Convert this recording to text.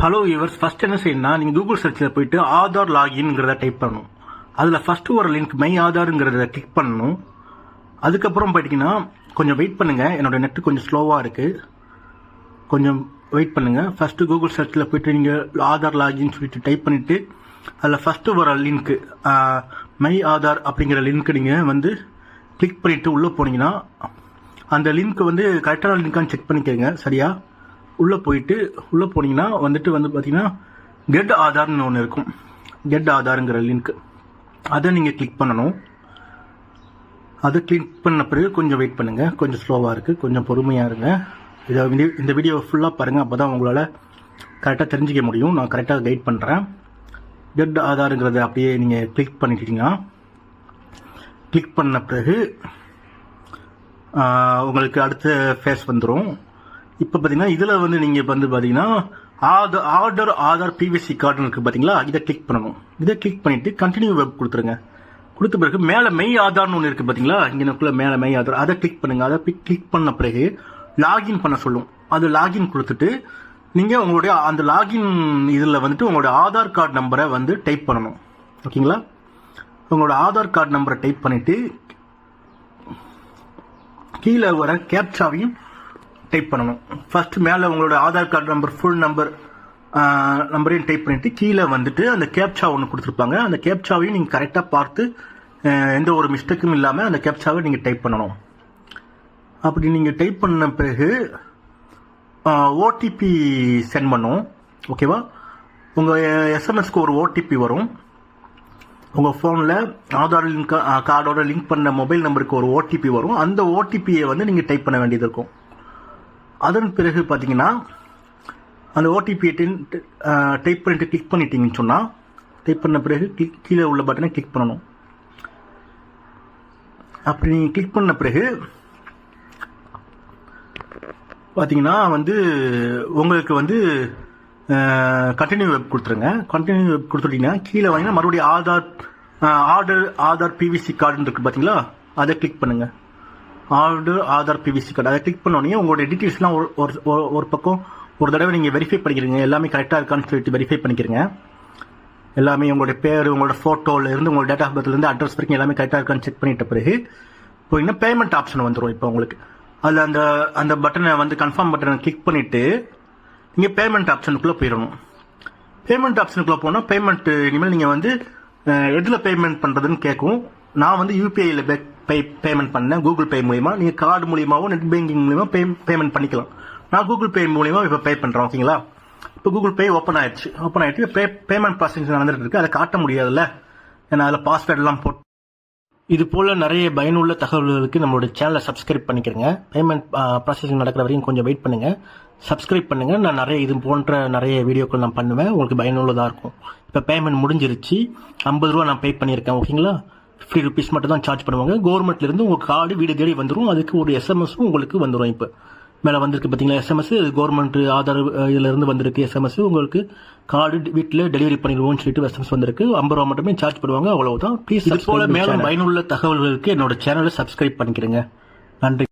Hello yours, first என்ன செய்யணும்னா நீங்கள் கூகுள் சர்ச்சில் போயிட்டு ஆதார் லாகின்ங்கிறத டைப் பண்ணணும். அதில் ஃபர்ஸ்ட் ஒரு லிங்க் மை ஆதாருங்கிறத கிளிக் பண்ணணும். அதுக்கப்புறம் போயிட்டீங்கன்னா கொஞ்சம் வெயிட் பண்ணுங்கள், என்னோட நெட்டு கொஞ்சம் ஸ்லோவாக இருக்குது, கொஞ்சம் வெயிட் பண்ணுங்கள். ஃபஸ்ட்டு கூகுள் சர்ச்சில் போயிட்டு நீங்கள் ஆதார் லாகின் சொல்லிட்டு டைப் பண்ணிவிட்டு அதில் ஃபஸ்ட்டு வர லிங்க்கு மை ஆதார் அப்படிங்கிற லிங்க்கு நீங்கள் கிளிக் பண்ணிவிட்டு உள்ளே போனீங்கன்னா அந்த லிங்க் கரெக்டான லிங்கான்னு செக் பண்ணிக்கோங்க. சரியா உள்ளே போனீங்கன்னா பார்த்தீங்கன்னா கெட் ஆதார்னு ஒன்று இருக்கும். கெட் ஆதாருங்கிற லிங்க் அதை நீங்கள் கிளிக் பண்ணணும். அதை கிளிக் பண்ண பிறகு கொஞ்சம் வெயிட் பண்ணுங்கள், கொஞ்சம் ஸ்லோவாக இருக்குது, கொஞ்சம் பொறுமையாக இருங்க. இந்த வீடியோ ஃபுல்லாக பாருங்கள், அப்போ தான் உங்களால் கரெக்டாக தெரிஞ்சிக்க முடியும். நான் கரெக்டாக கைட் பண்ணுறேன். கெட் ஆதாருங்கிறத அப்படியே நீங்கள் கிளிக் பண்ணிட்டீங்கன்னா கிளிக் பண்ண பிறகு உங்களுக்கு அடுத்த ஃபேஸ் வந்துடும். இப்போ பார்த்தீங்கன்னா இதில் நீங்கள் பார்த்தீங்கன்னா ஆதார் பிவிசி கார்டுன்னு இருக்குது பார்த்தீங்களா, இதை கிளிக் பண்ணணும். இதை கிளிக் பண்ணிவிட்டு கண்டினியூ வெப் கொடுத்துருங்க. கொடுத்த பிறகு மேலே மெய் ஆதார்னு ஒன்று இருக்குது பார்த்தீங்களா, இங்கே மேலே மெய் ஆதார், அதை கிளிக் பண்ணுங்கள். அதை கிளிக் பண்ண பிறகு லாகின் பண்ண சொல்லும். அது லாகின் கொடுத்துட்டு நீங்கள் உங்களுடைய அந்த லாகின் இதில் உங்களுடைய ஆதார் கார்டு நம்பரை டைப் பண்ணணும். ஓகேங்களா, உங்களோட ஆதார் கார்டு நம்பரை டைப் பண்ணிவிட்டு கீழே வர கேப்சாவையும் டைப் பண்ணணும். ஃபர்ஸ்ட் மேலே உங்களோட ஆதார் கார்டு நம்பர் ஃபுல் நம்பரையும் டைப் பண்ணிட்டு கீழே அந்த கேப்சா ஒன்று கொடுத்துருப்பாங்க. அந்த கேப்சாவையும் நீங்கள் கரெக்டாக பார்த்து எந்த ஒரு மிஸ்டேக்கும் இல்லாமல் அந்த கேப்சாவை நீங்கள் டைப் பண்ணணும். அப்படி நீங்கள் டைப் பண்ண பிறகு ஓடிபி சென்ட் பண்ணும். ஓகேவா, உங்கள் எஸ்எம்எஸ்க்கு ஒரு ஓடிபி வரும். உங்கள் ஃபோனில் ஆதார் கார்டோட லிங்க் பண்ண மொபைல் நம்பருக்கு ஒரு ஓடிபி வரும். அந்த ஓடிபியை நீங்கள் டைப் பண்ண வேண்டியது இருக்கும். அதன் பிறகு பார்த்தீங்கன்னா அந்த ஓடிபியை டைப் பண்ணிட்டு கிளிக் பண்ணிட்டீங்கன்னு சொன்னால், டைப் பண்ண பிறகு கீழே உள்ள பட்டனை கிளிக் பண்ணணும். அப்படி நீங்கள் கிளிக் பண்ண பிறகு பார்த்தீங்கன்னா உங்களுக்கு கண்டினியூ வெப் கொடுத்துருங்க. கண்டினியூ வெப் கொடுத்துட்டீங்கன்னா கீழே வாங்கினா மறுபடியும் ஆதார் பிவிசி கார்டுன்னு இருக்குது பார்த்தீங்களா, அதை கிளிக் பண்ணுங்கள். ஆதார் பிவிசி கார்டு அதை கிளிக் பண்ணோடனே உங்களுடைய டீட்டெயில்ஸ்லாம் ஒரு பக்கம் ஒரு தடவை நீங்கள் வெரிஃபை பண்ணிக்கிறீங்க. எல்லாமே கரெக்டாக இருக்கான்னு சொல்லிட்டு வெரிஃபை பண்ணிக்கிறீங்க. எல்லாமே உங்களுடைய பேர், உங்களோட ஃபோட்டோலேருந்து உங்களோட டேட் ஆஃப் பர்த்லேருந்து அட்ரஸ் வரைக்கும் எல்லாமே கரெக்டாக இருக்கான்னு செக் பண்ணிட்ட பிறகு போயிங்கன்னா பேமெண்ட் ஆப்ஷன் வந்துடும். இப்போ உங்களுக்கு அதில் அந்த பட்டனை கன்ஃபார்ம் பட்டனை கிளிக் பண்ணிவிட்டு நீங்கள் பேமெண்ட் ஆப்ஷனுக்குள்ளே போயிடணும். பேமெண்ட் ஆப்ஷனுக்குள்ளே போனால் பேமெண்ட் இனிமேல் நீங்கள் எதில் பேமெண்ட் பண்ணுறதுன்னு கேட்கும். நான் யூபிஐயில் பேமெண்ட் பண்ணேன், கூகுள் பே மூலியமாக. நீங்கள் கார்டு மூலியமாகவும் நெட் பேங்கிங் மூலியமாக பேமெண்ட் பண்ணிக்கலாம். நான் கூகுள் பே மூலியமாக இப்போ பே பண்ணுறேன். ஓகேங்களா, இப்போ கூகுள் பே ஓப்பன் ஆயிடுச்சு. பேமெண்ட் ப்ராசஸிங் நடந்துட்டு இருக்கு. அதை காட்ட முடியாதுல்ல, ஏன்னா அதில் பாஸ்வேர்டெல்லாம் போட்டு. இது போல் நிறைய பயனுள்ள தகவல்களுக்கு நம்மளுடைய சேனலை சப்ஸ்கிரைப் பண்ணிக்கிறேங்க. பேமெண்ட் ப்ராசஸிங் நடக்கிற வரையும் கொஞ்சம் வெயிட் பண்ணுங்கள், சப்ஸ்கிரைப் பண்ணுங்கள். நான் இது போன்ற நிறைய வீடியோக்கள் நான் பண்ணுவேன், உங்களுக்கு பயனுள்ளதாக இருக்கும். இப்போ பேமெண்ட் முடிஞ்சிருச்சு, 50 ரூபா நான் பே பண்ணியிருக்கேன். ஓகேங்களா, 50 ருபீஸ் மட்டும் தான் சார்ஜ் பண்ணுவாங்க. கவர்மெண்ட்லேருந்து உங்கள் கார்டு வீடு தேடி வந்துடும். அதுக்கு ஒரு எஸ்எம்எஸும் உங்களுக்கு வந்துடும். இப்போ மேலே வந்திருக்கு பார்த்தீங்களா எஸ்எம்எஸ், கவர்மெண்ட் ஆதார் இதிலிருந்து வந்திருக்கு எஸ்எம்எஸ். உங்களுக்கு கார்டு வீட்டில் டெலிவரி பண்ணிடுவோம்னு சொல்லிட்டு எஸ்எம்எஸ் வந்திருக்கு. 50 ரூபா மட்டுமே சார்ஜ் பண்ணுவாங்க, அவ்வளவுதான். ப்ளீஸ் இது போல மேலும் பயனுள்ள தகவல்களுக்கு என்னோட சேனலை சப்ஸ்கிரைப் பண்ணிக்கிறேங்க. நன்றி.